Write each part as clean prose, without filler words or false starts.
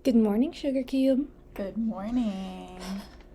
Good morning, Sugarcube. Good morning.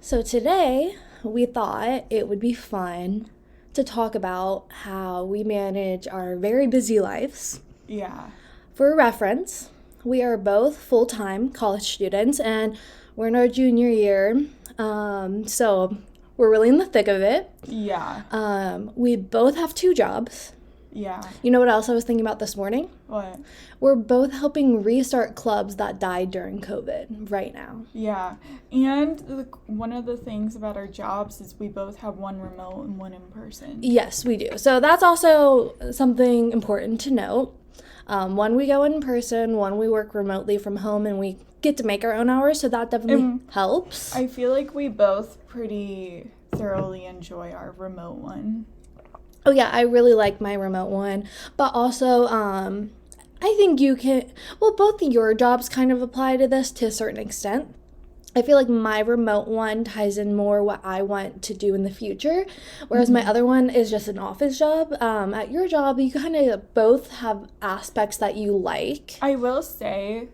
So today, we thought it would be fun to talk about how we manage our very busy lives. Yeah. For reference, we are both full-time college students, and we're in our junior year, so we're really in the thick of it. Yeah. We both have 2 jobs. Yeah. You know what else I was thinking about this morning? What? We're both helping restart clubs that died during COVID right now. Yeah. And one of the things about our jobs is we both have one remote and one in person. Yes, we do. So that's also something important to note. One we go in person, one we work remotely from home, and we get to make our own hours, so that definitely helps. I feel like we both pretty thoroughly enjoy our remote one. Oh yeah, I really like my remote one, but also I think you can, both of your jobs kind of apply to this to a certain extent. I feel like my remote one ties in more what I want to do in the future, whereas my other one is just an office job. At your job, you kind of both have aspects that you like. I will say,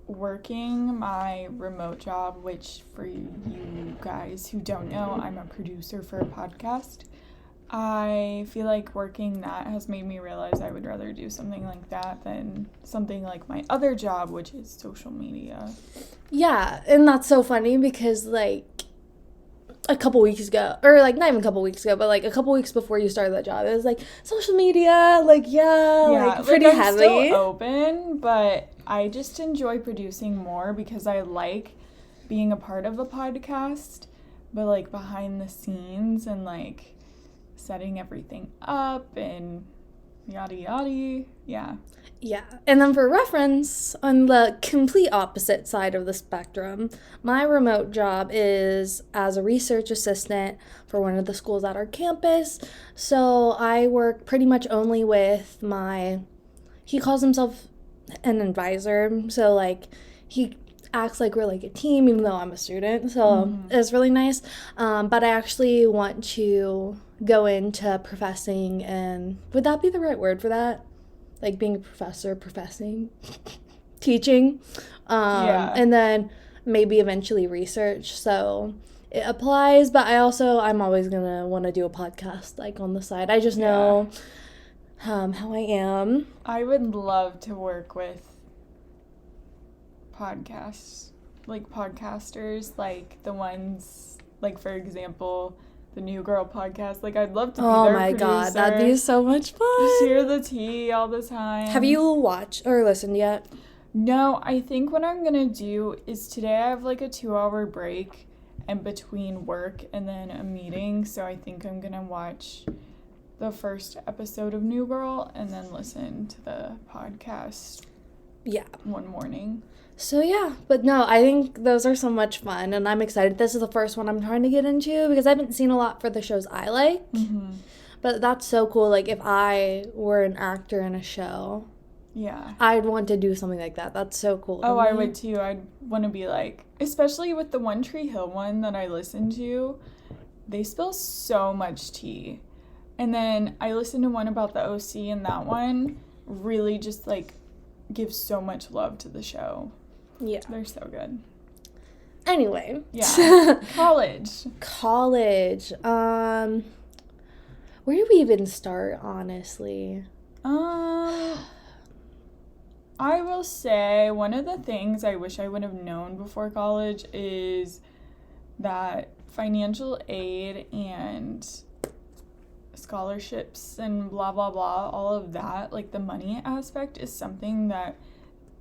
working my remote job, which for you guys who don't know, I'm a producer for a podcast. I feel like working that has made me realize I would rather do something like that than something like my other job, which is social media. Yeah, and that's so funny because, like, a couple weeks ago, or, like, not even a couple weeks ago, but, like, a couple weeks before you started that job, it was, like, social media, like, like, pretty I'm heavy. Still open, but I just enjoy producing more because I like being a part of a podcast, but, like, behind the scenes and, like, setting everything up and yada yada. Yeah, and then for reference, on the complete opposite side of the spectrum, my remote job is as a research assistant for one of the schools at our campus. So I work pretty much only with he calls himself an advisor, so like he acts like we're like a team even though I'm a student, so it's really nice. But I actually want to go into professing, and would that be the right word for that? Like being a professor, teaching, and then maybe eventually research. So it applies, but I'm always gonna want to do a podcast like on the side. I just know how I am. I would love to work with podcasters, like the ones, like for example, the New Girl podcast. Like, I'd love to be their producer. Oh my god, that'd be so much fun. Just hear the tea all the time. Have you watched or listened yet? No, I think what I'm gonna do is today I have like a 2-hour break in between work and then a meeting, so I think I'm gonna watch the first episode of New Girl and then listen to the podcast one morning. So yeah, but no, I think those are so much fun, and I'm excited. This is the first one I'm trying to get into because I haven't seen a lot for the shows I like. But that's so cool. Like, if I were an actor in a show, I'd want to do something like that. That's so cool. Oh, I would too. I'd want to be like, especially with the One Tree Hill one that I listened to, they spill so much tea. And then I listened to one about the OC, and that one really just like gives so much love to the show. Yeah. They're so good. Anyway. Yeah. College. Where do we even start, honestly? I will say one of the things I wish I would have known before college is that financial aid and scholarships and blah, blah, blah, all of that, like the money aspect is something that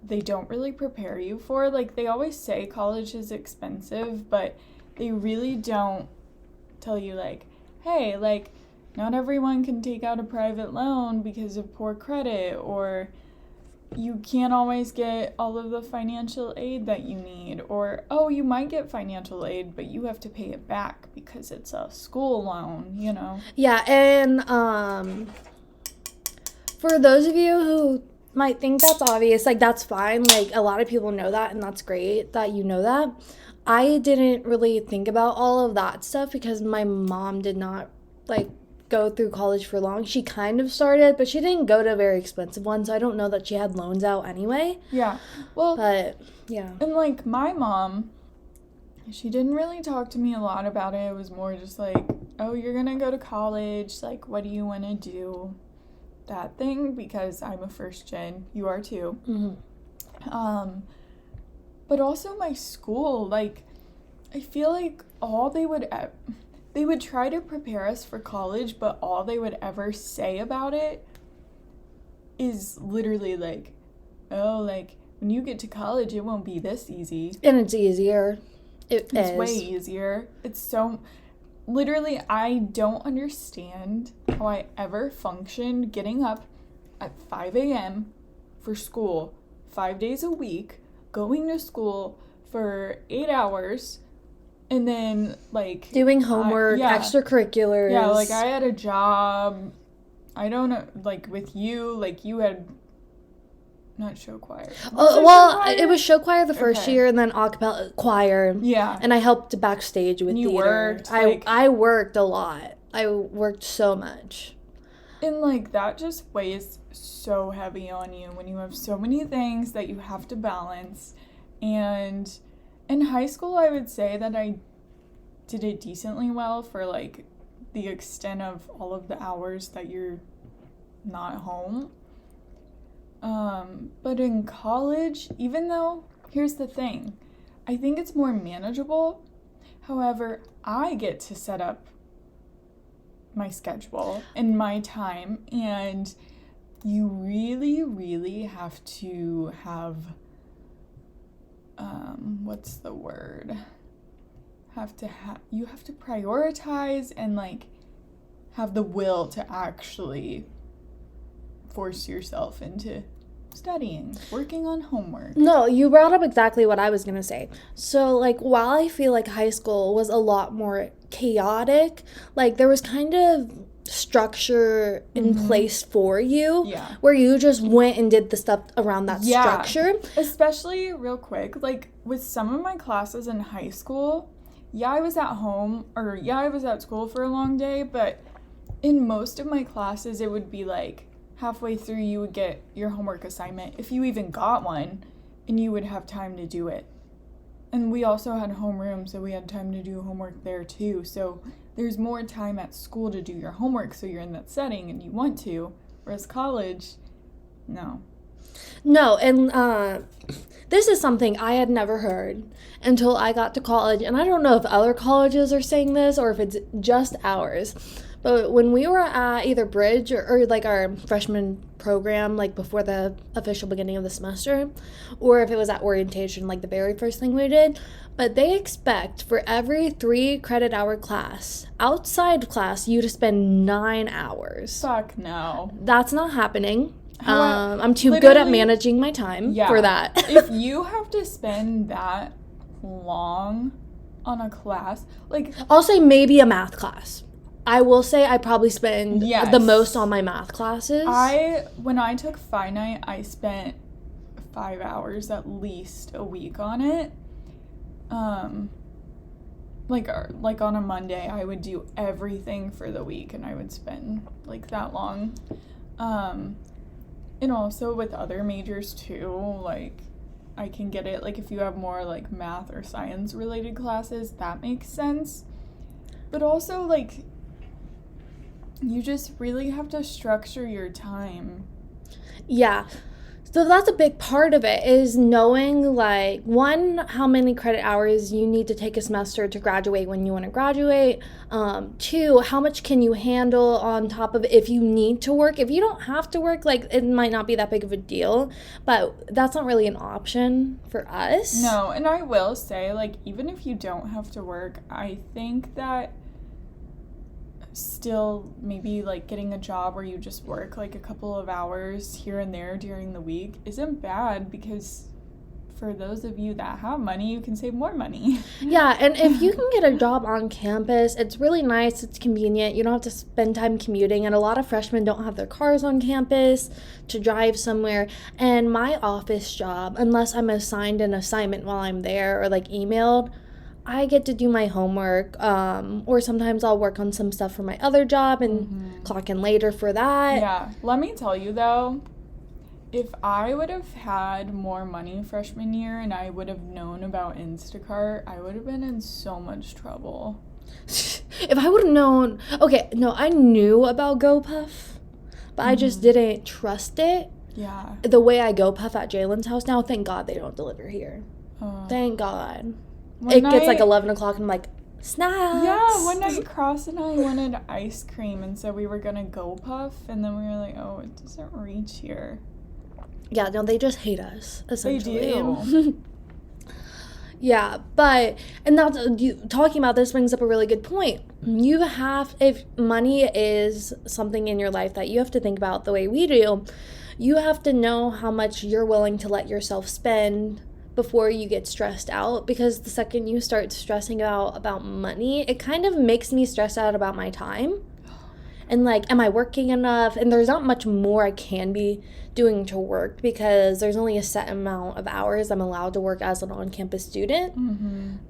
they don't really prepare you for. Like, they always say college is expensive, but they really don't tell you, like, hey, like, not everyone can take out a private loan because of poor credit, or you can't always get all of the financial aid that you need, or, oh, you might get financial aid, but you have to pay it back because it's a school loan, you know? Yeah, and for those of you who might think that's obvious, like, that's fine. Like, a lot of people know that, and that's great that you know that. I didn't really think about all of that stuff because my mom did not, like, go through college for long. She kind of started, but she didn't go to a very expensive one, so I don't know that she had loans out anyway. Yeah. Well, but yeah. And like my mom, she didn't really talk to me a lot about it. It was more just like, oh, you're gonna go to college, like what do you want to do? That thing, because I'm a first gen, you are too. Mm-hmm. But also my school, like, I feel like all they would try to prepare us for college, but all they would ever say about it is literally like, oh, like, when you get to college, it won't be this easy. And it's easier. It's way easier. It's so... Literally, I don't understand how I ever functioned getting up at 5 a.m. for school 5 days a week, going to school for 8 hours, and then, like... doing homework, extracurriculars. Yeah, like, I had a job. I don't know, like, with you, like, you had... Not show choir. It was show choir the first year, and then a cappella choir. Yeah. And I helped backstage with theater. Worked, I worked a lot. I worked so much. And, like, that just weighs so heavy on you when you have so many things that you have to balance. And in high school, I would say that I did it decently well for, like, the extent of all of the hours that you're not home. But in college, even though, here's the thing, I think it's more manageable. However, I get to set up my schedule and my time, and you really, really have to have, what's the word? You have to prioritize and, like, have the will to actually force yourself into studying, working on homework. No, you brought up exactly what I was going to say. So, like, while I feel like high school was a lot more chaotic, like, there was kind of structure in place for you, where you just went and did the stuff around that structure. Especially, real quick, like, with some of my classes in high school, I was at home, or I was at school for a long day, but in most of my classes, it would be, like, halfway through, you would get your homework assignment, if you even got one, and you would have time to do it. And we also had homeroom, so we had time to do homework there too. So there's more time at school to do your homework, so you're in that setting and you want to. Whereas college, no. No, and this is something I had never heard until I got to college. And I don't know if other colleges are saying this or if it's just ours. But when we were at either Bridge or like our freshman program, like before the official beginning of the semester, or if it was at orientation, like the very first thing we did, but they expect for every 3 credit hour class, outside class, you to spend 9 hours. Fuck no. That's not happening. I'm too good at managing my time for that. If you have to spend that long on a class, like... I'll say maybe a math class. I will say I probably spend the most on my math classes. When I took finite, I spent 5 hours at least a week on it. Like on a Monday, I would do everything for the week, and I would spend like that long. And also with other majors too, like I can get it. Like if you have more like math or science related classes, that makes sense. But also like, you just really have to structure your time. Yeah. So that's a big part of it, is knowing, like, 1, how many credit hours you need to take a semester to graduate when you want to graduate. 2, how much can you handle on top of it if you need to work. If you don't have to work, like, it might not be that big of a deal, but that's not really an option for us. No, and I will say, like, even if you don't have to work, I think that still maybe like getting a job where you just work like a couple of hours here and there during the week isn't bad, because for those of you that have money, you can save more money. Yeah, and if you can get a job on campus, it's really nice, it's convenient, you don't have to spend time commuting, and a lot of freshmen don't have their cars on campus to drive somewhere. And my office job, unless I'm assigned an assignment while I'm there or like emailed, I get to do my homework, or sometimes I'll work on some stuff for my other job and clock in later for that. Yeah. Let me tell you, though, if I would have had more money freshman year and I would have known about Instacart, I would have been in so much trouble. If I would have known, okay, no, I knew about GoPuff, but I just didn't trust it. Yeah. The way I GoPuff at Jalen's house now, thank God they don't deliver here. Thank God. It gets like 11 o'clock and I'm like, snacks. Yeah, one night Cross and I wanted ice cream and so we were gonna GoPuff and then we were like, oh, it doesn't reach here. Yeah, no, they just hate us, essentially. They do. Yeah, but, and that's, talking about this brings up a really good point. You have, if money is something in your life that you have to think about the way we do, you have to know how much you're willing to let yourself spend before you get stressed out, because the second you start stressing out about money, it kind of makes me stress out about my time. And like, am I working enough? And there's not much more I can be doing to work because there's only a set amount of hours I'm allowed to work as an on-campus student. And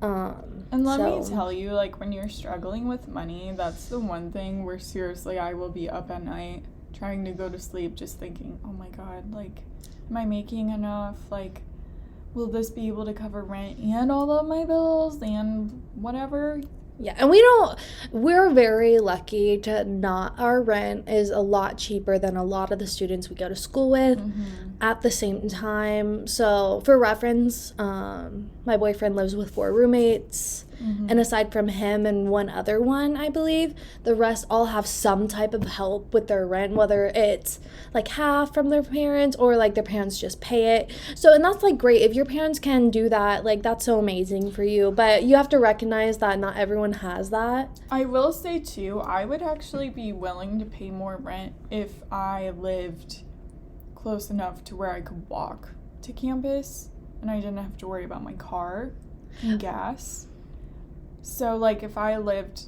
let me tell you, like, when you're struggling with money, that's the one thing where seriously I will be up at night trying to go to sleep just thinking, oh my God, like, am I making enough? Like, will this be able to cover rent and all of my bills and whatever? Yeah, and we're very lucky to not, our rent is a lot cheaper than a lot of the students we go to school with at the same time. So for reference, my boyfriend lives with 4 roommates, and aside from him and one other one, I believe, the rest all have some type of help with their rent, whether it's like half from their parents or like their parents just pay it. So, and that's like great. If your parents can do that, like that's so amazing for you, but you have to recognize that not everyone has that. I will say too, I would actually be willing to pay more rent if I lived close enough to where I could walk to campus and I didn't have to worry about my car and gas. So like if I lived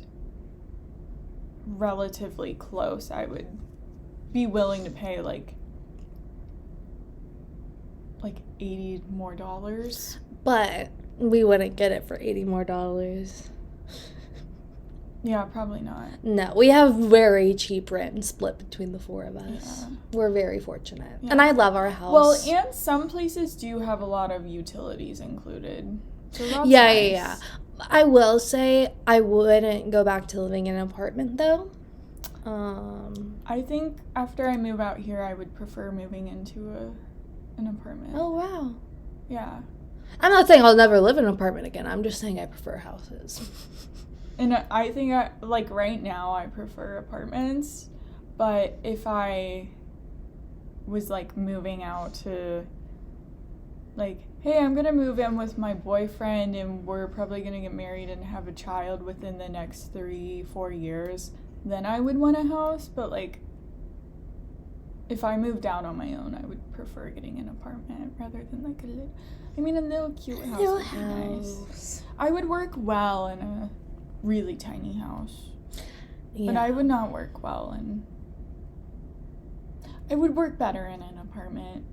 relatively close, I would be willing to pay like $80 more. But we wouldn't get it for $80 more. Yeah, probably not. No, we have very cheap rent split between the 4 of us. Yeah. We're very fortunate. Yeah. And I love our house. Well, and some places do have a lot of utilities included. So that's yeah, nice. Yeah. I will say I wouldn't go back to living in an apartment, though. I think after I move out here, I would prefer moving into an apartment. Oh, wow. Yeah. I'm not saying I'll never live in an apartment again. I'm just saying I prefer houses. And I think, like, right now, I prefer apartments. But if I was, like, moving out to, like, hey, I'm going to move in with my boyfriend and we're probably going to get married and have a child within the next 3-4 years, then I would want a house. But, like, if I moved out on my own, I would prefer getting an apartment rather than, like, a little cute house would be nice. I would work well in a really tiny house. Yeah. But I would not work well in... I would work better in an apartment.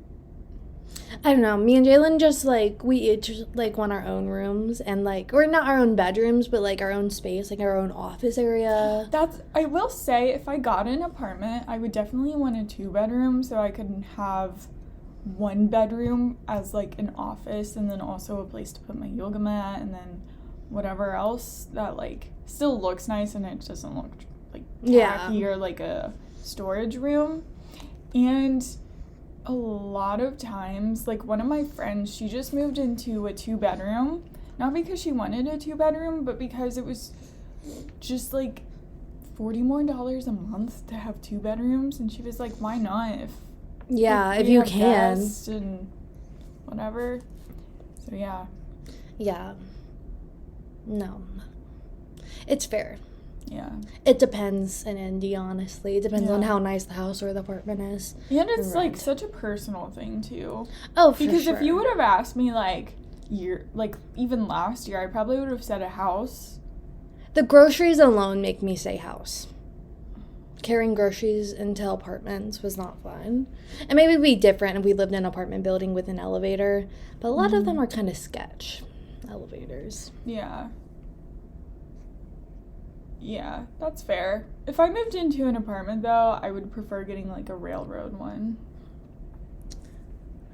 I don't know. Me and Jalen just, like, we each, like, want our own rooms and, like, or not our own bedrooms, but, like, our own space, like, our own office area. I will say, if I got an apartment, I would definitely want a 2-bedroom so I could have 1 bedroom as, like, an office and then also a place to put my yoga mat and then whatever else that, like, still looks nice and it doesn't look, like, tacky or, like, a storage room. And a lot of times, like, one of my friends, she just moved into a 2-bedroom, not because she wanted a 2-bedroom, but because it was just, like, $40 more a month to have 2 bedrooms, and she was like, why not if you can and whatever. So yeah, no, it's fair. Yeah. It depends in Indy, honestly. It depends on how nice the house or the apartment is. And it's, like, such a personal thing, too. Oh, for because sure. If you would have asked me, like, even last year, I probably would have said a house. The groceries alone make me say house. Carrying groceries into apartments was not fun. And maybe it'd be different if we lived in an apartment building with an elevator. But a lot of them are kind of sketch elevators. Yeah. Yeah, that's fair. If I moved into an apartment, though, I would prefer getting, like, a railroad one.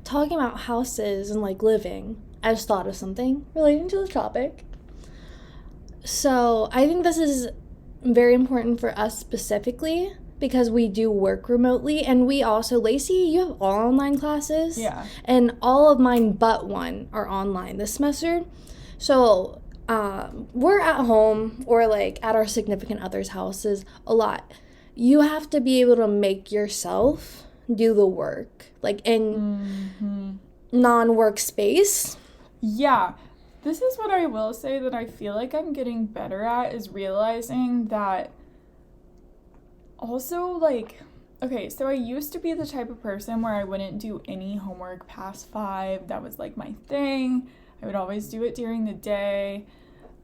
Talking about houses and like living, I just thought of something relating to the topic. So I think this is very important for us specifically because we do work remotely, and we also, Lacey, you have all online classes. Yeah. And all of mine but one are online this semester. So we're at home or like at our significant other's houses a lot. You have to be able to make yourself do the work, like in non-work space. Yeah. This is what I will say that I feel like I'm getting better at, is realizing that also, like, okay, so I used to be the type of person where I wouldn't do any homework past 5. That was like my thing. I would always do it during the day.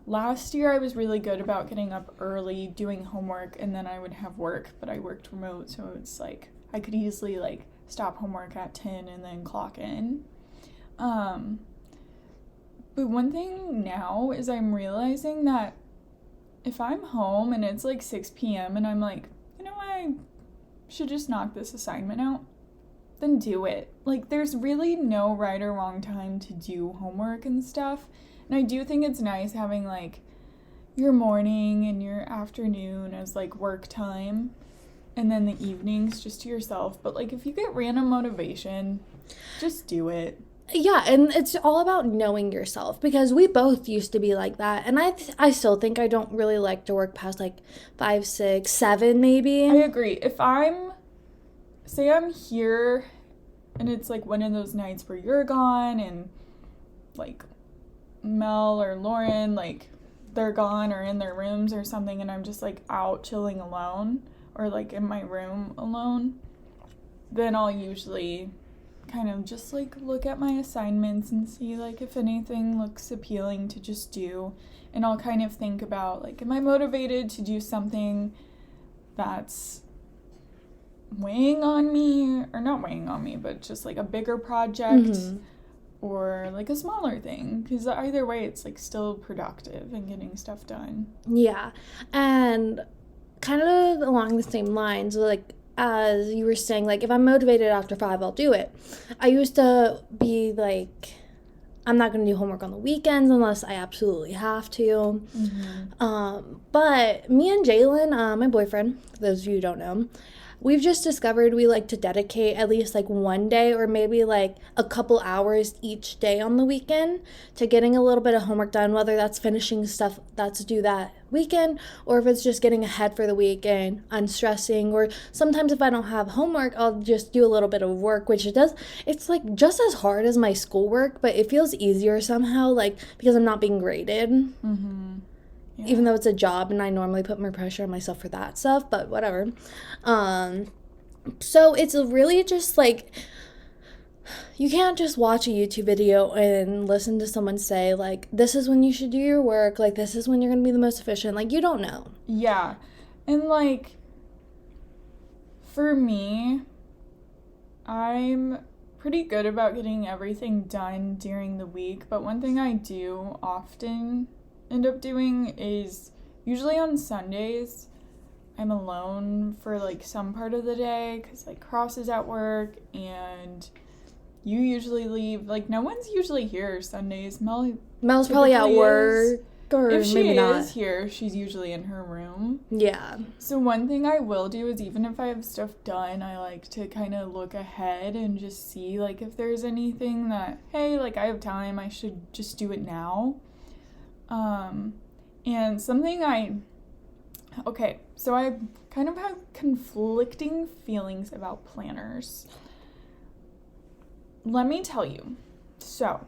Last year I was really good about getting up early, doing homework, and then I would have work, but I worked remote, so it's like I could easily like stop homework at 10 and then clock in. But one thing now is I'm realizing that if I'm home and it's like 6 p.m. and I'm like, you know what, I should just knock this assignment out, then do it. Like, there's really no right or wrong time to do homework and stuff. And I do think it's nice having like your morning and your afternoon as like work time, and then the evenings just to yourself. But like, if you get random motivation, just do it. Yeah, and it's all about knowing yourself because we both used to be like that, and I still think I don't really like to work past like 5, 6, 7 maybe. I agree. If I'm here and it's like one of those nights where you're gone and like Mel or Lauren, like they're gone or in their rooms or something, and I'm just like out chilling alone or like in my room alone, then I'll usually kind of just like look at my assignments and see like if anything looks appealing to just do, and I'll kind of think about like, am I motivated to do something that's weighing on me, or not weighing on me, but just like a bigger project or like a smaller thing, because either way it's like still productive and getting stuff done. Yeah, and kind of along the same lines, like as you were saying, like if I'm motivated after 5, I'll do it. I used to be like, I'm not going to do homework on the weekends unless I absolutely have to. But me and Jalen, my boyfriend, for those of you who don't know, we've just discovered we like to dedicate at least like one day or maybe like a couple hours each day on the weekend to getting a little bit of homework done, whether that's finishing stuff that's due that weekend or if it's just getting ahead for the week and unstressing. Or sometimes if I don't have homework, I'll just do a little bit of work, which it's like just as hard as my schoolwork, but it feels easier somehow, like because I'm not being graded. Yeah. Even though it's a job and I normally put more pressure on myself for that stuff, but whatever. So it's really just like, you can't just watch a YouTube video and listen to someone say like, this is when you should do your work, like this is when you're going to be the most efficient. Like, you don't know. Yeah. And like, for me, I'm pretty good about getting everything done during the week, but one thing I do often end up doing is usually on Sundays I'm alone for like some part of the day because like Cross is at work and you usually leave. Like, no one's usually here Sundays. Mel's probably at work, or if she maybe not. is here, she's usually in her room. Yeah. So one thing I will do is, even if I have stuff done, I like to kind of look ahead and just see like if there's anything that, hey, like I have time, I should just do it now. And something so I kind of have conflicting feelings about planners. Let me tell you. So,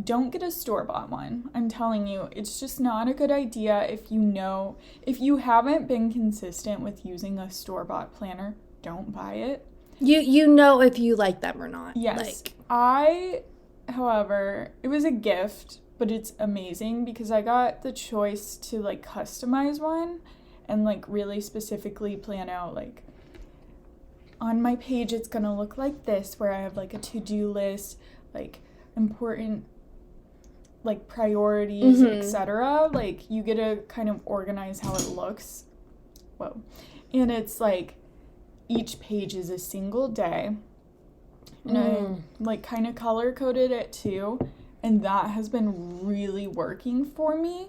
don't get a store-bought one. I'm telling you, it's just not a good idea if you haven't been consistent with using a store-bought planner, don't buy it. You know if you like them or not. Yes. However, it was a gift, but it's amazing because I got the choice to like customize one and like really specifically plan out like, on my page it's gonna look like this, where I have like a to-do list, like important like priorities, etc. Like you get to kind of organize how it looks. Whoa. And it's like each page is a single day. And I like kind of color coded it too. And that has been really working for me.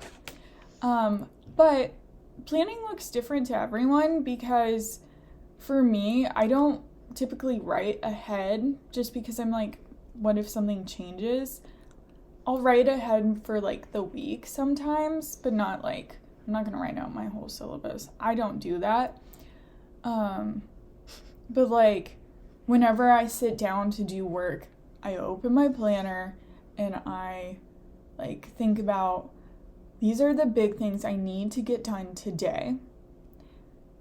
But planning looks different to everyone because for me, I don't typically write ahead just because I'm like, what if something changes? I'll write ahead for like the week sometimes, but not like, I'm not going to write out my whole syllabus. I don't do that. But like whenever I sit down to do work, I open my planner and I like think about these are the big things I need to get done today.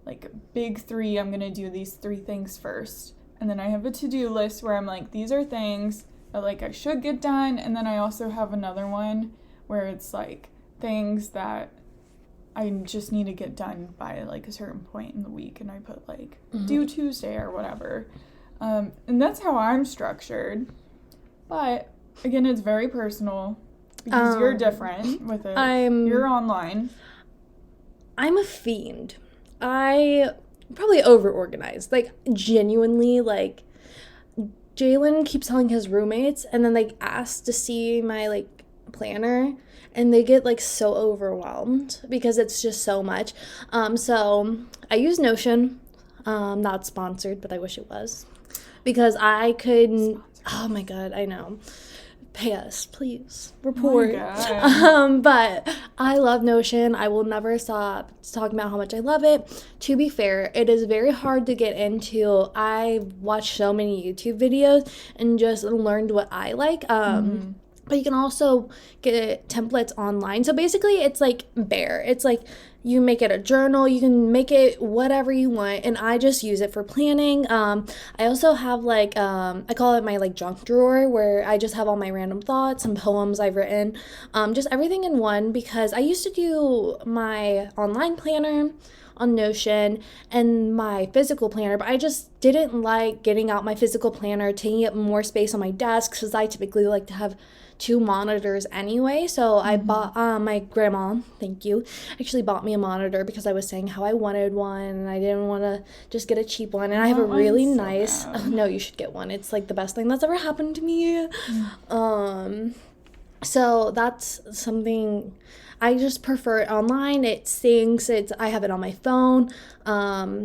Like big 3, I'm going to do these 3 things first. And then I have a to-do list where I'm like, these are things that like I should get done. And then I also have another one where it's like things that I just need to get done by like a certain point in the week. And I put like due Tuesday or whatever. And that's how I'm structured. But again, it's very personal because you're different with it. You're online. I'm a fiend. I probably over-organized. Like, genuinely, like, Jalen keeps telling his roommates and then, like, asks to see my, like, planner. And they get, like, so overwhelmed because it's just so much. So I use Notion. Not sponsored, but I wish it was. Because I could... Oh, my God, I know. Pay us, please. Report. But I love Notion. I will never stop talking about how much I love it. To be fair, it is very hard to get into. I watched so many YouTube videos and just learned what I like. But you can also get templates online. So basically, it's like Bear. It's like you make it a journal. You can make it whatever you want. And I just use it for planning. I also have like, I call it my like junk drawer where I just have all my random thoughts and poems I've written. Just everything in one because I used to do my online planner on Notion and my physical planner, but I just didn't like getting out my physical planner, taking up more space on my desk because I typically like to have 2 monitors anyway. So I bought, my grandma, thank you, actually bought me a monitor because I was saying how I wanted one and I didn't want to just get a cheap one. And I have a really nice, no, you should get one. It's like the best thing that's ever happened to me. So that's something I just prefer it online. It syncs. I have it on my phone.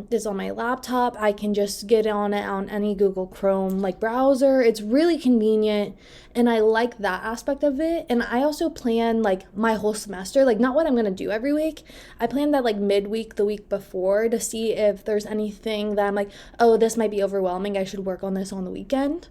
It's on my laptop. I can just get on it on any Google Chrome like browser. It's really convenient, and I like that aspect of it. And I also plan like my whole semester, like not what I'm gonna do every week. I plan that like midweek, the week before, to see if there's anything that I'm like, oh, this might be overwhelming. I should work on this on the weekend.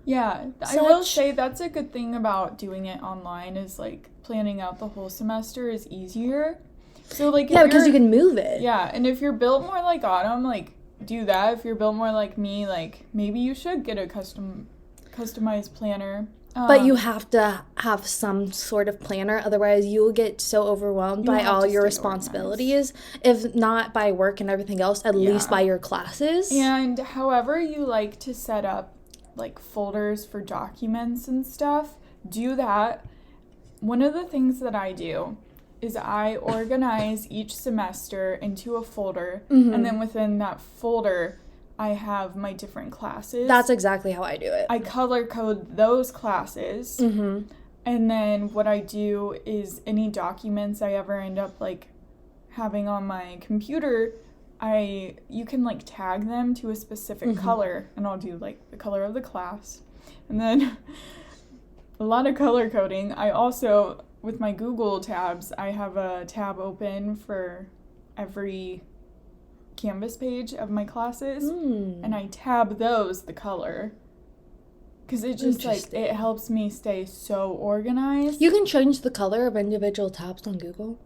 Yeah, I will say that's a good thing about doing it online is like planning out the whole semester is easier. So like yeah, because you can move it. Yeah, and if you're built more like Autumn, like do that. If you're built more like me, like maybe you should get a customized planner. But you have to have some sort of planner, otherwise you will get so overwhelmed by all your responsibilities, if not by work and everything else, at least by your classes. And however you like to set up like folders for documents and stuff, do that. One of the things that I do is I organize each semester into a folder, and then within that folder I have my different classes. That's exactly how I do it. I color code those classes, and then what I do is any documents I ever end up like having on my computer, you can like tag them to a specific color, and I'll do like the color of the class, and then a lot of color coding. I also, with my Google tabs, I have a tab open for every Canvas page of my classes, and I tab those the color because it just like it helps me stay so organized. You can change the color of individual tabs on Google.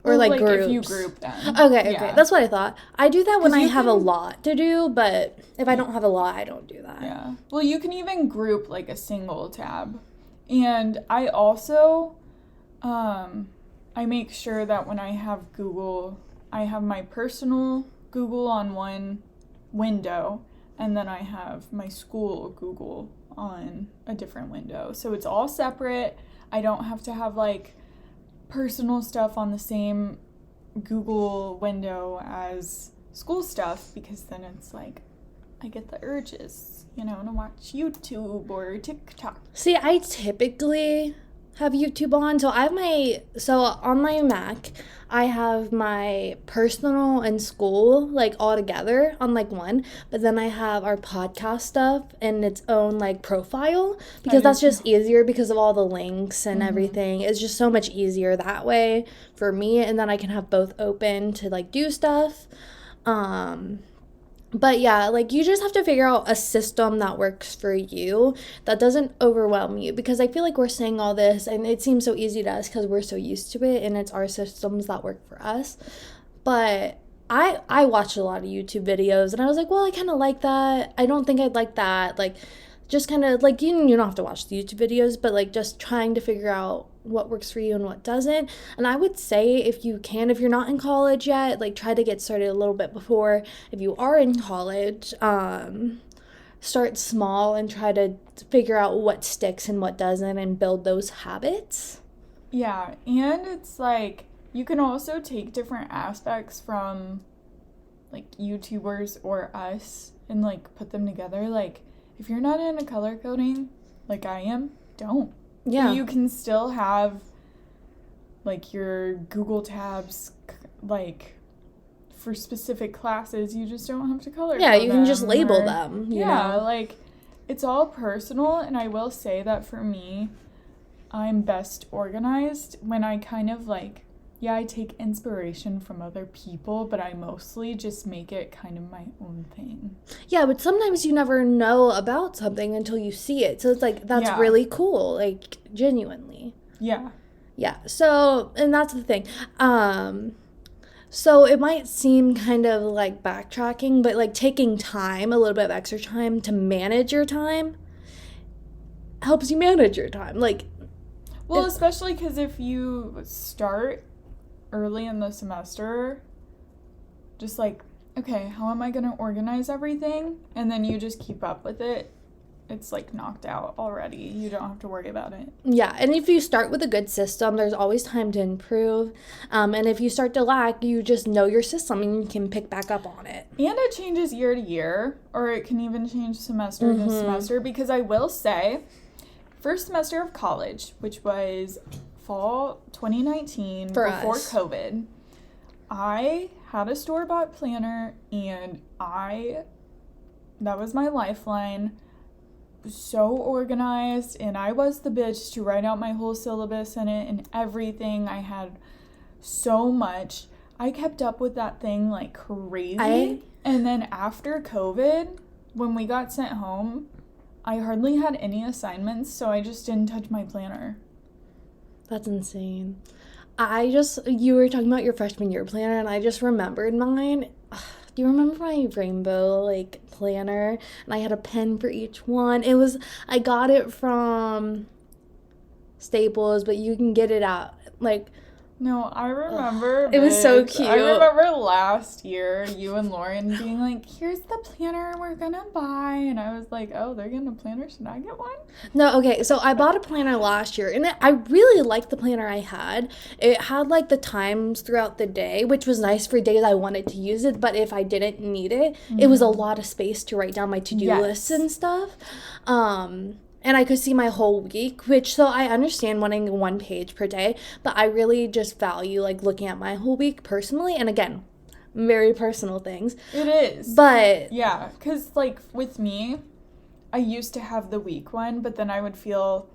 Or like groups. If you group them. Okay. That's what I thought. I do that when I have a lot to do, but if I don't have a lot, I don't do that. Yeah. Well, you can even group like a single tab. And I also, I make sure that when I have Google, I have my personal Google on one window, and then I have my school Google on a different window. So it's all separate. I don't have to have, like, personal stuff on the same Google window as school stuff, because then it's like I get the urges, to watch YouTube or TikTok. See, I typically have YouTube on. So on my Mac, I have my personal and school, like, all together on, like, one. But then I have our podcast stuff in its own, like, profile. Because that's just easier because of all the links and everything. It's just so much easier that way for me. And then I can have both open to, like, do stuff. But yeah, like, you just have to figure out a system that works for you, that doesn't overwhelm you, because I feel like we're saying all this and it seems so easy to us because we're so used to it and it's our systems that work for us. But I watched a lot of YouTube videos and I was like, well, I kind of like that. I don't think I'd like that. Like, just kind of, like, you don't have to watch the YouTube videos, but, like, just trying to figure out what works for you and what doesn't. And I would say, if you're not in college yet, like, try to get started a little bit before. If you are in college, start small and try to figure out what sticks and what doesn't and build those habits. Yeah, and it's like, you can also take different aspects from, like, YouTubers or us and, like, put them together. Like, if you're not into color coding, like I am, don't. Yeah. You can still have, like, your Google tabs, like, for specific classes. You just don't have to color code them. Yeah, you can just label them, you know? Like, it's all personal, and I will say that for me, I'm best organized when I kind of, like, I take inspiration from other people, but I mostly just make it kind of my own thing. Yeah, but sometimes you never know about something until you see it. So it's like, that's really cool, like, genuinely. Yeah. Yeah, so, and that's the thing. So it might seem kind of like backtracking, but, like, taking time, a little bit of extra time to manage your time helps you manage your time. Like, well, especially because if you start early in the semester, just like, okay, how am I going to organize everything? And then you just keep up with it. It's, like, knocked out already. You don't have to worry about it. Yeah, and if you start with a good system, there's always time to improve. And if you start to lack, you just know your system and you can pick back up on it. And it changes year to year, or it can even change semester to semester, because I will say, first semester of college, which was fall 2019, before COVID, I had a store-bought planner, and that was my lifeline. So organized, and I was the bitch to write out my whole syllabus in it and everything. I had so much. I kept up with that thing like crazy. And then after COVID, when we got sent home, I hardly had any assignments, so I just didn't touch my planner. That's insane. You were talking about your freshman year planner, and I just remembered mine. Do you remember my rainbow, like, planner? And I had a pen for each one. I got it from Staples, but you can get it out, like... No, I remember it was so cute. I remember last year, you and Lauren being like, here's the planner we're gonna buy. And I was like, oh, they're getting a planner? Should I get one? No, okay, so I bought a planner last year, and I really liked the planner I had. It had, like, the times throughout the day, which was nice for days I wanted to use it, but if I didn't need it, it was a lot of space to write down my to-do lists and stuff. And I could see my whole week, so I understand wanting 1 page per day, but I really just value, like, looking at my whole week personally. And again, very personal things. It is. But... yeah, because, like, with me, I used to have the week one, but then I would feel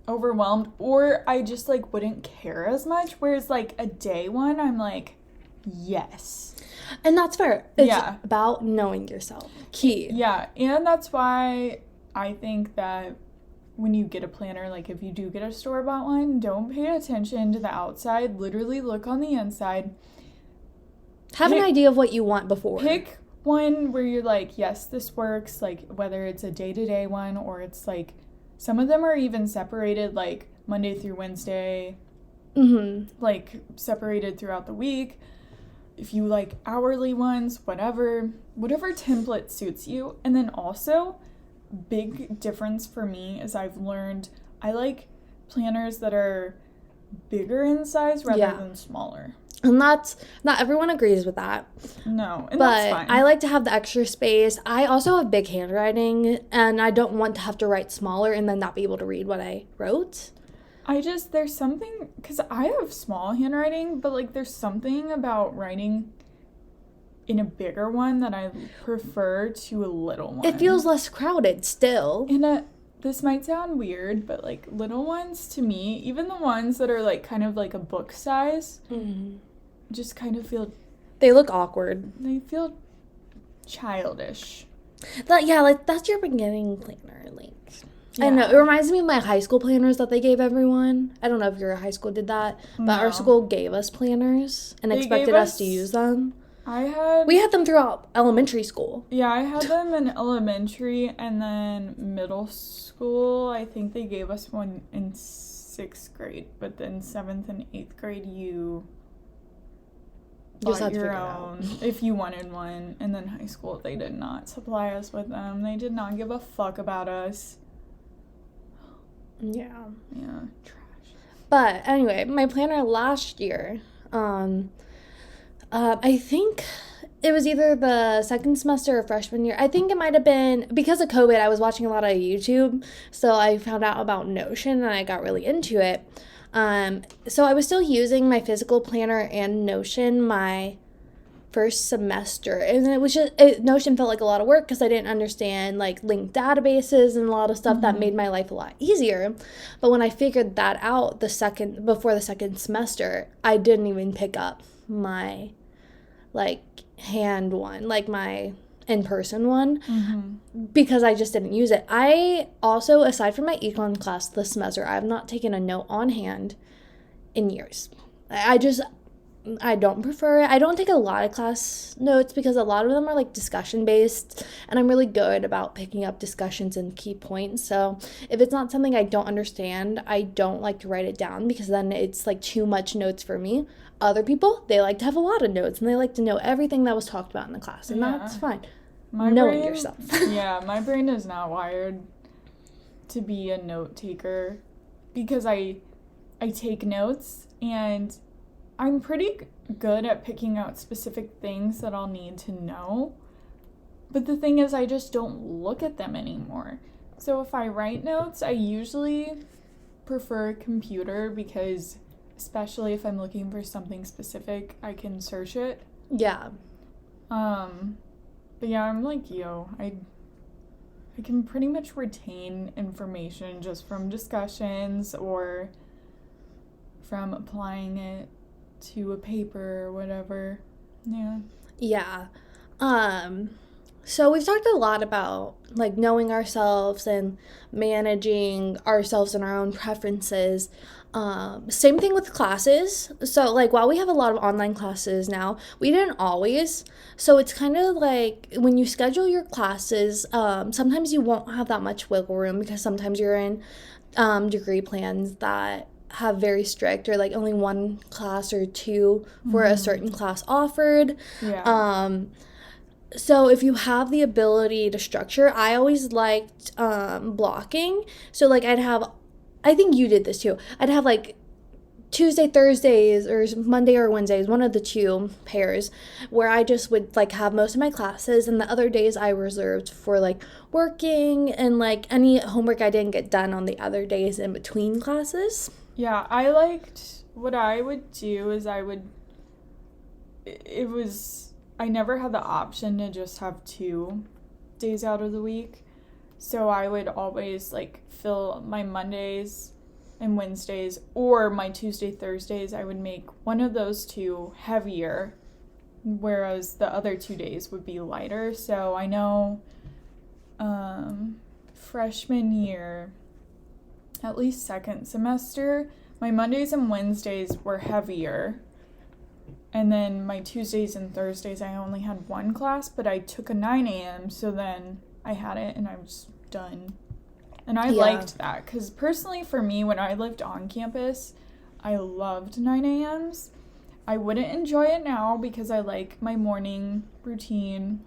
overwhelmed, or I just, like, wouldn't care as much. Whereas, like, a day one, I'm like, yes. And that's fair. It's about knowing yourself. Key. Yeah, and that's why... I think that when you get a planner, like, if you do get a store-bought one, don't pay attention to the outside. Literally look on the inside. Have an idea of what you want before. Pick one where you're like, yes, this works, like, whether it's a day-to-day one or it's, like, some of them are even separated, like, Monday through Wednesday, like, separated throughout the week. If you like hourly ones, whatever template suits you. And then also... big difference for me is I've learned I like planners that are bigger in size rather than smaller. And that's, not everyone agrees with that. No, and but that's fine. I like to have the extra space. I also have big handwriting, and I don't want to have to write smaller and then not be able to read what I wrote. There's something, because I have small handwriting, but, like, there's something about writing in a bigger one that I prefer to a little one. It feels less crowded still. This might sound weird, but, like, little ones to me, even the ones that are, like, kind of like a book size, just kind of feel... They look awkward. They feel childish. Like, that's your beginning planner, like... Yeah. I don't know. It reminds me of my high school planners that they gave everyone. I don't know if your high school did that, but our school gave us planners and expected us to use them. We had them throughout elementary school. Yeah, I had them in elementary, and then middle school, I think they gave us one in 6th grade, but then 7th and 8th grade, you bought your own if you wanted one. And then high school, they did not supply us with them. They did not give a fuck about us. Yeah, trash. But anyway, my planner last year, I think it was either the second semester or freshman year. I think it might have been, because of COVID, I was watching a lot of YouTube, so I found out about Notion and I got really into it. So I was still using my physical planner and Notion my first semester, and it was just, Notion felt like a lot of work because I didn't understand, like, linked databases and a lot of stuff that made my life a lot easier. But when I figured that out before the second semester, I didn't even pick up my, like, hand one, like my in-person one, because I just didn't use it. I also, aside from my econ class this semester, I have not taken a note on hand in years. I don't prefer it. I don't take a lot of class notes because a lot of them are, like, discussion based, and I'm really good about picking up discussions and key points. So if it's not something I don't understand, I don't like to write it down because then it's, like, too much notes for me. Other people, they like to have a lot of notes and they like to know everything that was talked about in the class, and that's fine. Knowing yourself. My brain is not wired to be a note taker because I take notes, and I'm pretty good at picking out specific things that I'll need to know. But the thing is, I just don't look at them anymore. So if I write notes, I usually prefer a computer because, especially if I'm looking for something specific, I can search it. Yeah. But yeah, I'm like you. I can pretty much retain information just from discussions or from applying it to a paper or whatever. Yeah. So we've talked a lot about, like, knowing ourselves and managing ourselves and our own preferences. Same thing with classes. So, like, while we have a lot of online classes now, we didn't always. So it's kind of like when you schedule your classes, sometimes you won't have that much wiggle room because sometimes you're in degree plans that have very strict or, like, only one class or two for a certain class offered. So if you have the ability to structure, I always liked blocking. So, like, I think you did this too. I'd have, like, Tuesday, Thursdays, or Monday or Wednesdays, one of the two pairs, where I just would, like, have most of my classes, and the other days I reserved for, like, working and, like, any homework I didn't get done on the other days in between classes. Yeah, what I would do is I never had the option to just have 2 days out of the week. So I would always, like, fill my Mondays and Wednesdays, or my Tuesday, Thursdays, I would make one of those 2 heavier, whereas the other 2 days would be lighter. So I know freshman year, at least second semester, my Mondays and Wednesdays were heavier. And then my Tuesdays and Thursdays, I only had one class, but I took a 9 a.m., so then I had it and I was done. And I liked that, because personally for me, when I lived on campus, I loved 9 a.m.s. I wouldn't enjoy it now because I like my morning routine,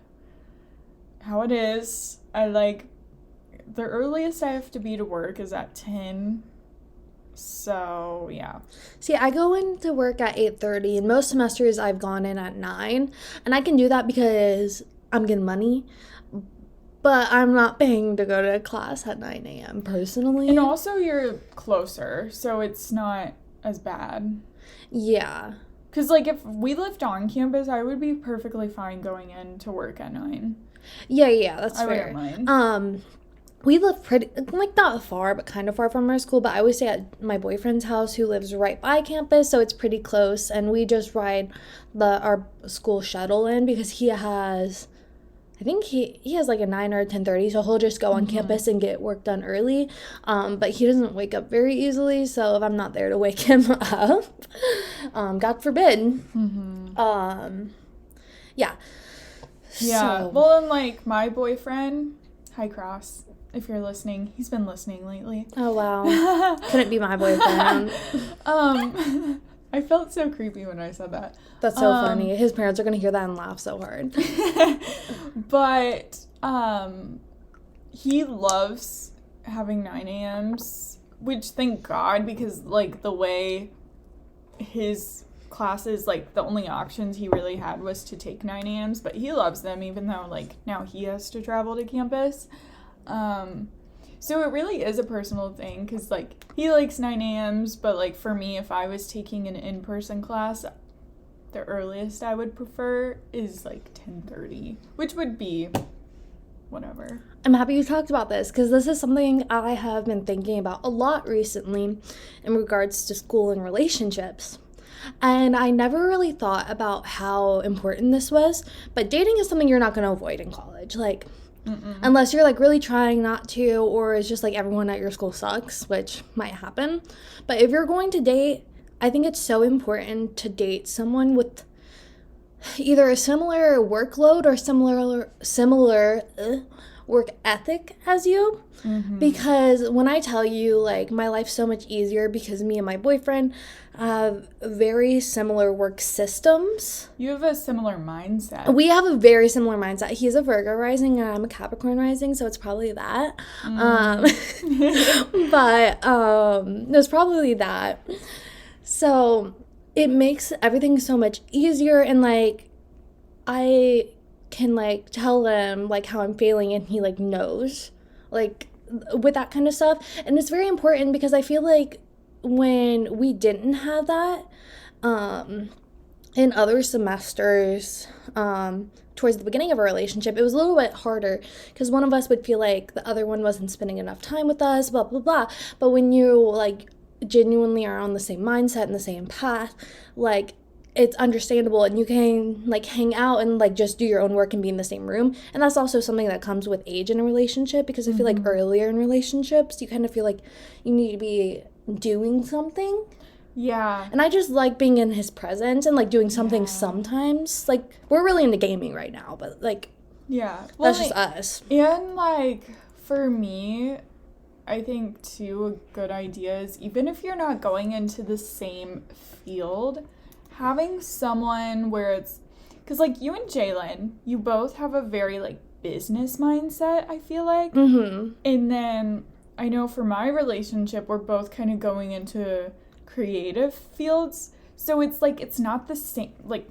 how it is. The earliest I have to be to work is at 10, So, yeah. See, I go into work at 8:30, and most semesters I've gone in at 9, and I can do that because I'm getting money, but I'm not paying to go to class at 9 a.m. personally. And also you're closer, so it's not as bad. Yeah. Because, like, if we lived on campus, I would be perfectly fine going in to work at 9. Yeah, that's fair. I wouldn't mind. We live pretty, like, not far, but kind of far from our school, but I always stay at my boyfriend's house who lives right by campus, so it's pretty close, and we just ride our school shuttle in because he has, I think he has like a 9 or a 10:30, so he'll just go on campus and get work done early, but he doesn't wake up very easily, so if I'm not there to wake him up, God forbid, yeah. Yeah, So, well, and, like, my boyfriend, hi, Cross, if you're listening, he's been listening lately. oh wow, couldn't be my boyfriend. I felt so creepy when I said that. That's so funny. His parents are gonna hear that and laugh so hard. But, he loves having 9 a.m.s, which, thank God, because, like, the way his classes, like, the only options he really had was to take 9 a.m.s, but he loves them even though, like, now he has to travel to campus. So it really is a personal thing because, like, he likes 9 a.m.s, but, like, for me, if I was taking an in-person class, the earliest I would prefer is, like, 10:30, which would be whatever. I'm happy you talked about this because this is something I have been thinking about a lot recently in regards to school and relationships. And I never really thought about how important this was, but dating is something you're not going to avoid in college. Like, unless you're, like, really trying not to, or it's just, like, everyone at your school sucks, which might happen. But if you're going to date, I think it's so important to date someone with either a similar workload or similar work ethic as you. Because when I tell you, like, my life's so much easier because me and my boyfriend have very similar work systems. You have a similar mindset. We have a very similar mindset. He's a Virgo rising and I'm a Capricorn rising, so it's probably that. But it's probably that. So it makes everything so much easier, and, like, I can, like, tell him, like, how I'm feeling, and he, like, knows, like, with that kind of stuff. And it's very important because I feel like when we didn't have that in other semesters towards the beginning of a relationship, it was a little bit harder because one of us would feel like the other one wasn't spending enough time with us, blah blah blah. But when you, like, genuinely are on the same mindset and the same path, like, it's understandable, and you can, like, hang out and, like, just do your own work and be in the same room. And that's also something that comes with age in a relationship, because I feel like earlier in relationships you kind of feel like you need to be doing something. Yeah. And I just like being in his presence and, like, doing something sometimes. Like, we're really into gaming right now, but, like, yeah, well, that's just us. And, like, for me, I think, too, a good idea is, even if you're not going into the same field, having someone where it's, because, like, you and Jalen, you both have a very, like, business mindset, I feel like. And then I know for my relationship, we're both kind of going into creative fields, so it's, like, it's not the same, like,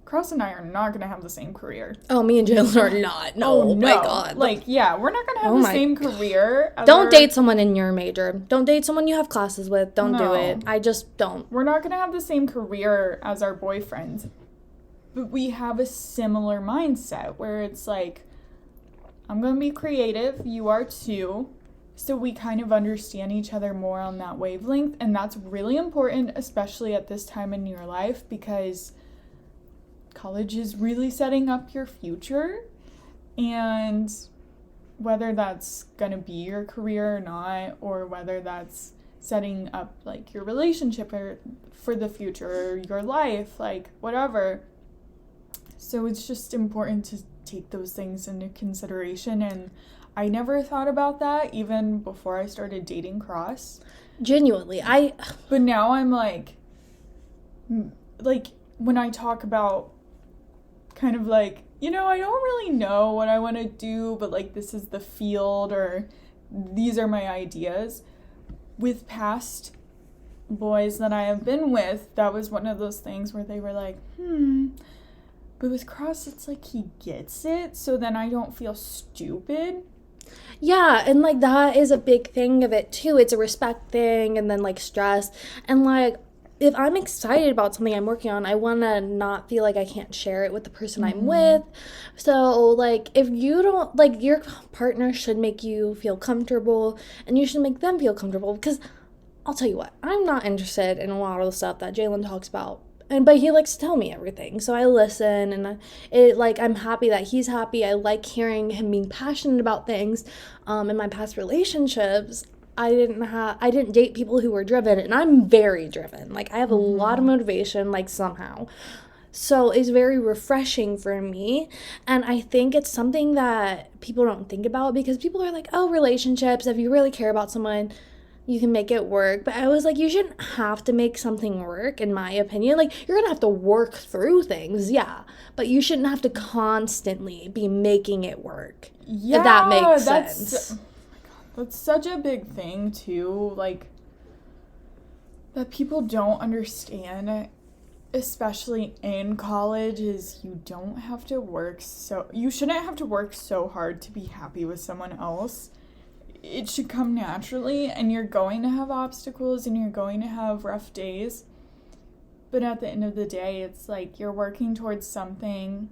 Cross and I are not going to have the same career. Oh, me and Jalen are not. No, oh, my God. Like, yeah, we're not going to have the same career. Don't date someone in your major. Don't date someone you have classes with. Don't do it. I just don't. We're not going to have the same career as our boyfriends. But we have a similar mindset where it's like, I'm going to be creative. You are too. So we kind of understand each other more on that wavelength. And that's really important, especially at this time in your life, because college is really setting up your future, and whether that's gonna be your career or not, or whether that's setting up, like, your relationship for the future, or your life, like, whatever. So it's just important to take those things into consideration, and I never thought about that even before I started dating Cross. Genuinely, But now I'm like, when I talk about kind of, like, you know, I don't really know what I want to do, but, like, this is the field, or these are my ideas. With past boys that I have been with, that was one of those things where they were like, but with Cross, it's like he gets it, so then I don't feel stupid. Yeah, and like that is a big thing of it too. It's a respect thing and then like stress. And like if I'm excited about something I'm working on, I want to not feel like I can't share it with the person I'm with. So like if you don't like your partner should make you feel comfortable and you should make them feel comfortable because I'll tell you what, I'm not interested in a lot of the stuff that Jalen talks about. But he likes to tell me everything, so I listen, and I'm happy that he's happy. I like hearing him being passionate about things. In my past relationships, I didn't date people who were driven, and I'm very driven. Like I have a lot of motivation, like somehow. So it's very refreshing for me. And I think it's something that people don't think about because people are like, oh, relationships, if you really care about someone, you can make it work. But I was like, you shouldn't have to make something work, in my opinion. Like, you're gonna have to work through things, yeah. But you shouldn't have to constantly be making it work. Yeah, if that makes sense. Oh my God, that's such a big thing, too. Like, that people don't understand, especially in college, is you don't have to work you shouldn't have to work so hard to be happy with someone else. It should come naturally, and you're going to have obstacles and you're going to have rough days. But at the end of the day, it's like you're working towards something,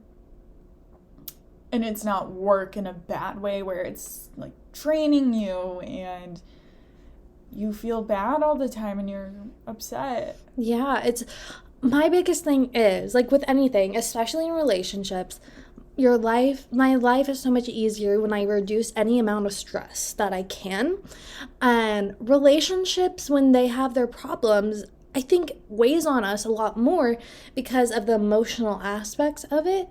and it's not work in a bad way where it's like draining you and you feel bad all the time and you're upset. Yeah, it's my biggest thing is like with anything, especially in relationships, my life is so much easier when I reduce any amount of stress that I can. And relationships, when they have their problems, I think weighs on us a lot more because of the emotional aspects of it.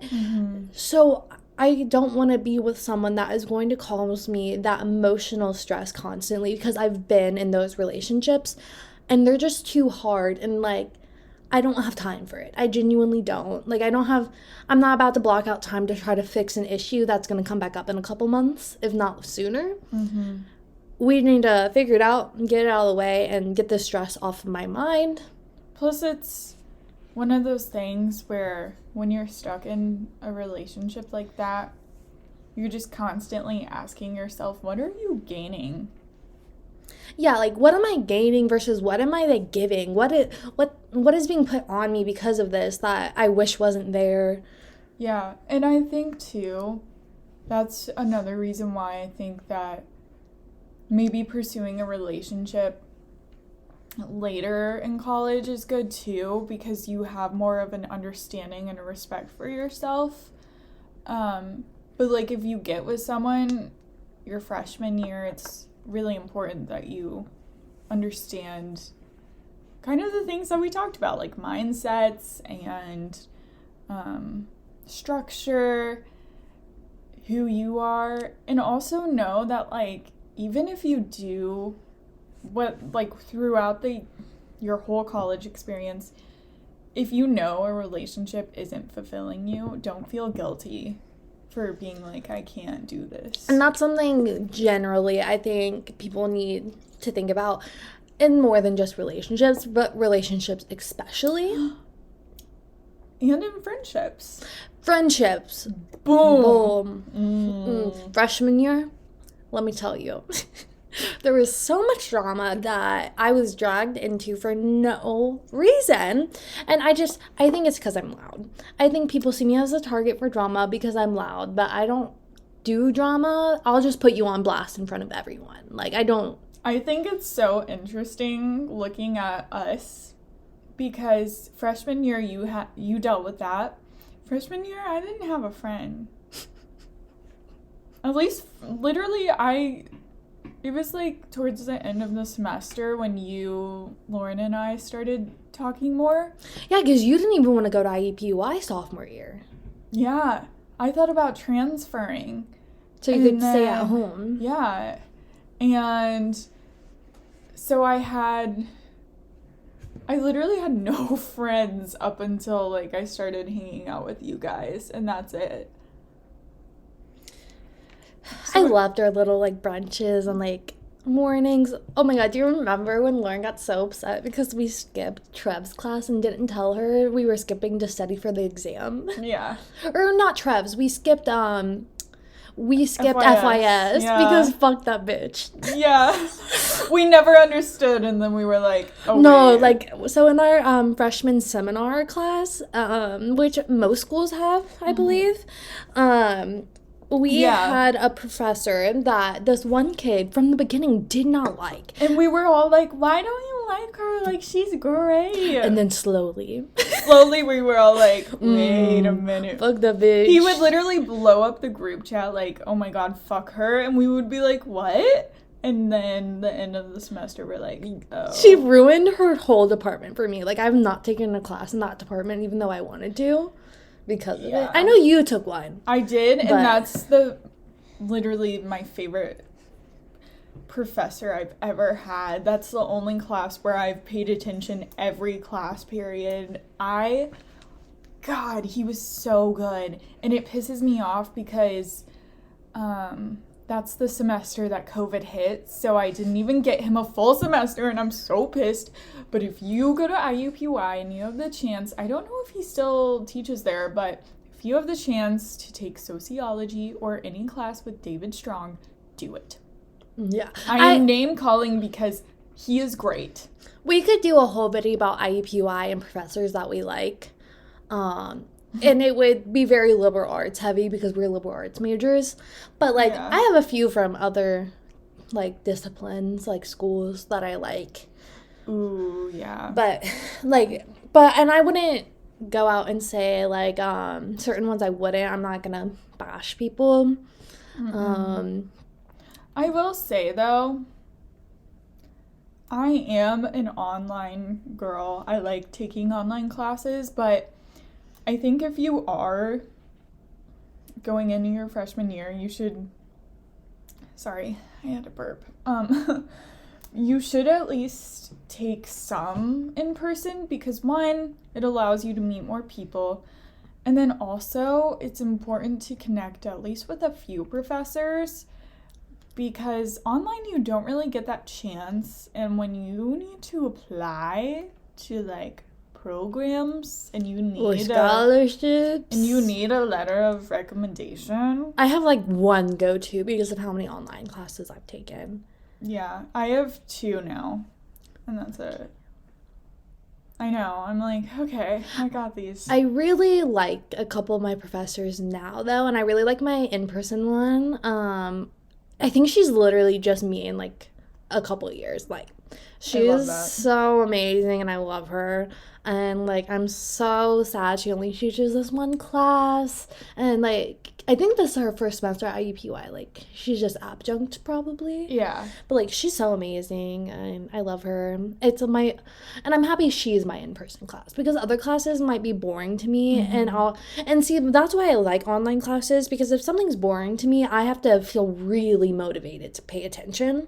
So I don't want to be with someone that is going to cause me that emotional stress constantly because I've been in those relationships and they're just too hard, and like I don't have time for it. I genuinely don't. Like, I'm not about to block out time to try to fix an issue that's going to come back up in a couple months, if not sooner. We need to figure it out and get it out of the way and get the stress off of my mind. Plus, it's one of those things where when you're stuck in a relationship like that, you're just constantly asking yourself, what are you gaining? Yeah, like what am I gaining versus what am I like giving? What is being put on me because of this that I wish wasn't there? Yeah, and I think too, that's another reason why I think that maybe pursuing a relationship later in college is good too, because you have more of an understanding and a respect for yourself. But like if you get with someone your freshman year, it's really important that you understand kind of the things that we talked about, like mindsets and structure, who you are, and also know that like even if you do throughout your whole college experience, if you know a relationship isn't fulfilling you, don't feel guilty for being like, I can't do this. And that's something generally I think people need to think about in more than just relationships, but relationships especially. And in friendships. Friendships. Boom. Freshman year, let me tell you. There was so much drama that I was dragged into for no reason. And I think it's because I'm loud. I think people see me as a target for drama because I'm loud, but I don't do drama. I'll just put you on blast in front of everyone. Like, I don't. I think it's so interesting looking at us because freshman year you dealt with that. Freshman year, I didn't have a friend. At least, literally, it was like towards the end of the semester when Lauren and I started talking more. Yeah, because you didn't even want to go to IUPUI sophomore year. Yeah, I thought about transferring. So you could stay at home. Yeah, and so I literally had no friends up until like I started hanging out with you guys, and that's it. I loved our little like brunches and like Mornings. Oh my god, do you remember when Lauren got so upset because we skipped Trev's class and didn't tell her we were skipping to study for the exam? Yeah. Or not Trev's, we skipped FYS. FYS Yeah. because fuck that bitch. Yeah. We never understood, and then we were like, oh, No, wait. like, so in our freshman seminar class, which most schools have, I believe, we had a professor that this one kid from the beginning did not like. And we were all like, why don't you like her? Like, she's great. And then slowly we were all like, wait a minute. fuck the bitch. He would literally blow up the group chat like, oh my god, fuck her. And we would be like, what? And then the end of the semester, we're like, oh. She ruined her whole department for me. Like, I've not taken a class in that department, even though I wanted to, because of it. I know you took one. I did, and that's literally my favorite professor I've ever had. That's the only class where I've paid attention every class period. God, he was so good. And it pisses me off because, that's the semester that COVID hit, so I didn't even get him a full semester, and I'm so pissed. But if you go to IUPUI and you have the chance, I don't know if he still teaches there, but if you have the chance to take sociology or any class with David Strong, do it. Yeah. I'm name calling because he is great. We could do a whole video about IUPUI and professors that we like. And it would be very liberal arts heavy because we're liberal arts majors. But, like, I have a few from other, like, disciplines, like, schools that I like. Ooh, yeah. But, and I wouldn't go out and say, like, certain ones I wouldn't. I'm not gonna bash people. I will say, though, I am an online girl. I like taking online classes, but I think if you are going into your freshman year, you should, sorry, I had to burp. You should at least take some in person because, one, it allows you to meet more people. And then also, it's important to connect at least with a few professors because online you don't really get that chance. And when you need to apply to, like, programs and you need scholarships and you need a letter of recommendation. I have like one go-to because of how many online classes I've taken. Yeah, I have 2 now, and that's it. I know. I'm like, okay, I got these. I really like a couple of my professors now, though, and I really like my in-person one. I think she's literally just me in like a couple of years. Like, she's so amazing, and I love her. And, like, I'm so sad she only teaches this one class. And, like, I think this is her first semester at IUPUI. Like, she's just adjunct, probably. Yeah. But, like, she's so amazing, and I love her. And I'm happy she's my in-person class. Because other classes might be boring to me. And see, that's why I like online classes. Because if something's boring to me, I have to feel really motivated to pay attention.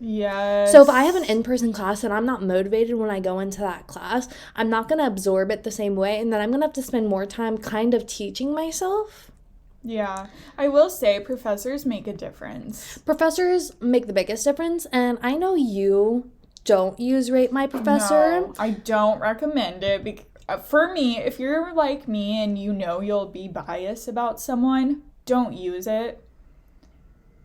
Yes. So if I have an in-person class and I'm not motivated when I go into that class, I'm not going to absorb it the same way, and then I'm going to have to spend more time kind of teaching myself. Yeah. I will say professors make a difference. Professors make the biggest difference, and I know you don't use Rate My Professor. No, I don't recommend it. For me, if you're like me and you know you'll be biased about someone, don't use it.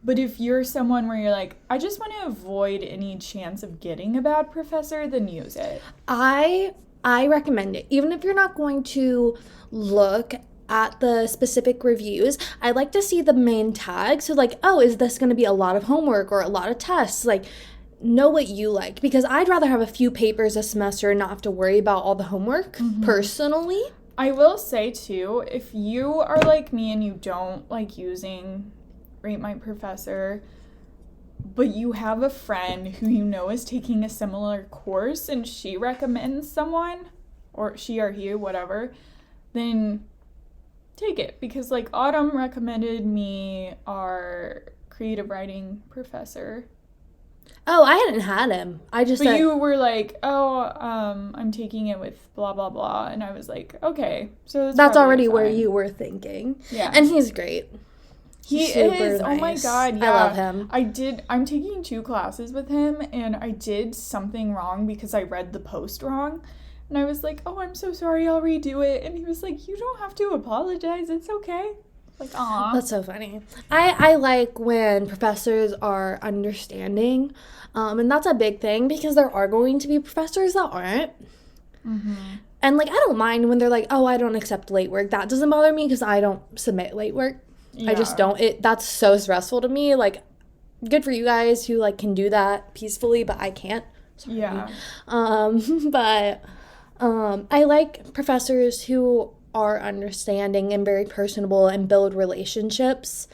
But if you're someone where you're like, I just want to avoid any chance of getting a bad professor, then use it. I recommend it. Even if you're not going to look at the specific reviews, I like to see the main tag. So, like, oh, is this going to be a lot of homework or a lot of tests? Like, know what you like. Because I'd rather have a few papers a semester and not have to worry about all the homework, personally. I will say, too, if you are like me and you don't like using Rate My Professor, but you have a friend who you know is taking a similar course and she recommends someone, or she or he, whatever, then take it. Because, like, Autumn recommended me our creative writing professor. Oh, I hadn't had him. But you were like, I'm taking it with blah, blah, blah. And I was like, okay. So that's already fine. Where you were thinking. Yeah. And he's great. He super is. nice. Oh my God. Yeah. I love him. I'm taking 2 classes with him, and I did something wrong because I read the post wrong. And I was like, oh, I'm so sorry, I'll redo it. And he was like, you don't have to apologize. It's okay. Like, aw. That's so funny. I like when professors are understanding. And that's a big thing because there are going to be professors that aren't. Mm-hmm. And, like, I don't mind when they're like, oh, I don't accept late work. That doesn't bother me because I don't submit late work. Yeah. I just don't. That's so stressful to me. Like, good for you guys who, like, can do that peacefully, but I can't. Sorry. Yeah. But I like professors who are understanding and very personable and build relationships.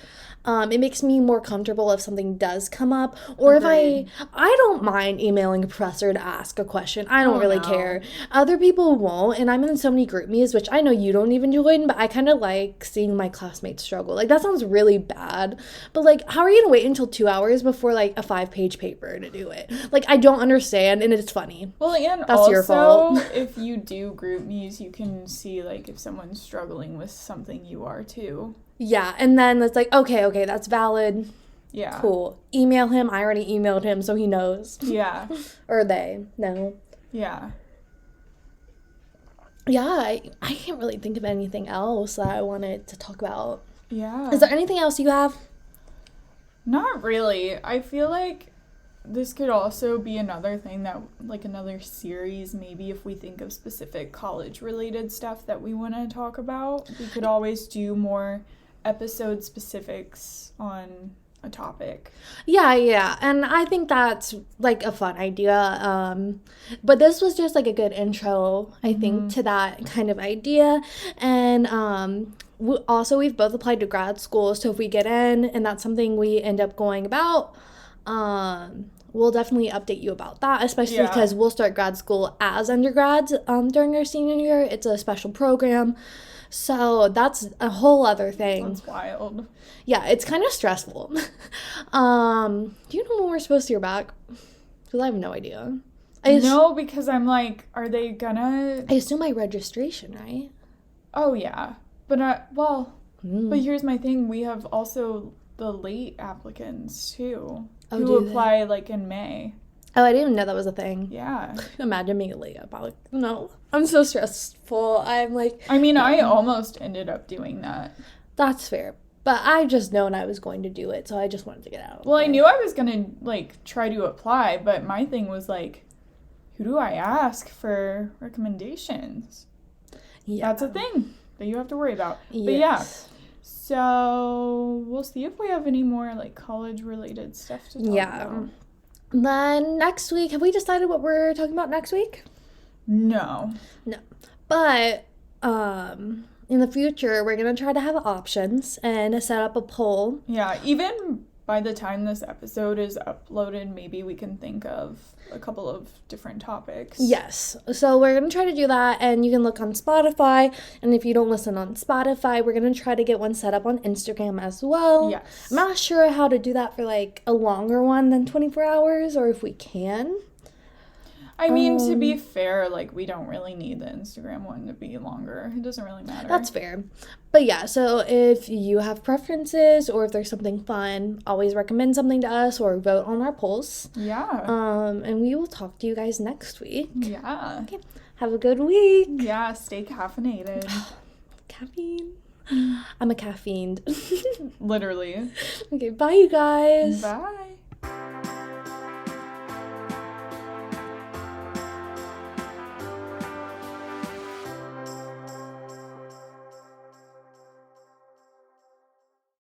It makes me more comfortable if something does come up, or Agreed. if I don't mind emailing a professor to ask a question. I don't really no. care. Other people won't, and I'm in so many group meets, which I know you don't even join, but I kind of like seeing my classmates struggle. Like, that sounds really bad, but, like, how are you gonna wait until 2 hours before, like, a 5-page paper to do it? Like, I don't understand, and it's funny. Well, and That's also, your fault. if you do group meets, you can see, like, if someone's struggling with something, you are too. Yeah, and then it's like, okay, that's valid. Yeah. Cool. Email him. I already emailed him, so he knows. Yeah. Or they know. Yeah. Yeah, I can't really think of anything else that I wanted to talk about. Yeah. Is there anything else you have? Not really. I feel like this could also be another thing that, like, another series, maybe if we think of specific college-related stuff that we want to talk about. We could always do more episode specifics on a topic. Yeah, and I think that's, like, a fun idea. But this was just, like, a good intro, I think, to that kind of idea. And we've both applied to grad school, so if we get in and that's something we end up going about, we'll definitely update you about that, especially because we'll start grad school as undergrads during our senior year. It's a special program. So that's a whole other thing. That's wild. Yeah, it's kind of stressful. Do you know when we're supposed to hear back? Because I have no idea. No, because I'm like, are they gonna... I assume my registration, right? Oh, yeah. But, but here's my thing. We have also the late applicants, too, who apply, like, in May. Oh, I didn't even know that was a thing. Yeah. Imagine being late. Like, no. I'm so stressful. I'm like... I mean, I almost ended up doing that. That's fair. But I just known I was going to do it, so I just wanted to get out. Well, I knew I was going to, like, try to apply, but my thing was, like, who do I ask for recommendations? Yeah. That's a thing that you have to worry about. Yes. But yeah. So we'll see if we have any more, like, college-related stuff to talk about. Then next week, have we decided what we're talking about next week? No. But in the future, we're going to try to have options and set up a poll. Yeah, even by the time this episode is uploaded, maybe we can think of a couple of different topics. Yes. So we're going to try to do that, and you can look on Spotify. And if you don't listen on Spotify, we're going to try to get one set up on Instagram as well. Yes. I'm not sure how to do that for, like, a longer one than 24 hours, or if we can. I mean, to be fair, like, we don't really need the Instagram one to be longer. It doesn't really matter. That's fair. But yeah, so if you have preferences or if there's something fun, always recommend something to us or vote on our polls. Yeah. And we will talk to you guys next week. Yeah. Okay. Have a good week. Yeah, stay caffeinated. Caffeine. I'm a caffeine. Literally. Okay, bye you guys. Bye.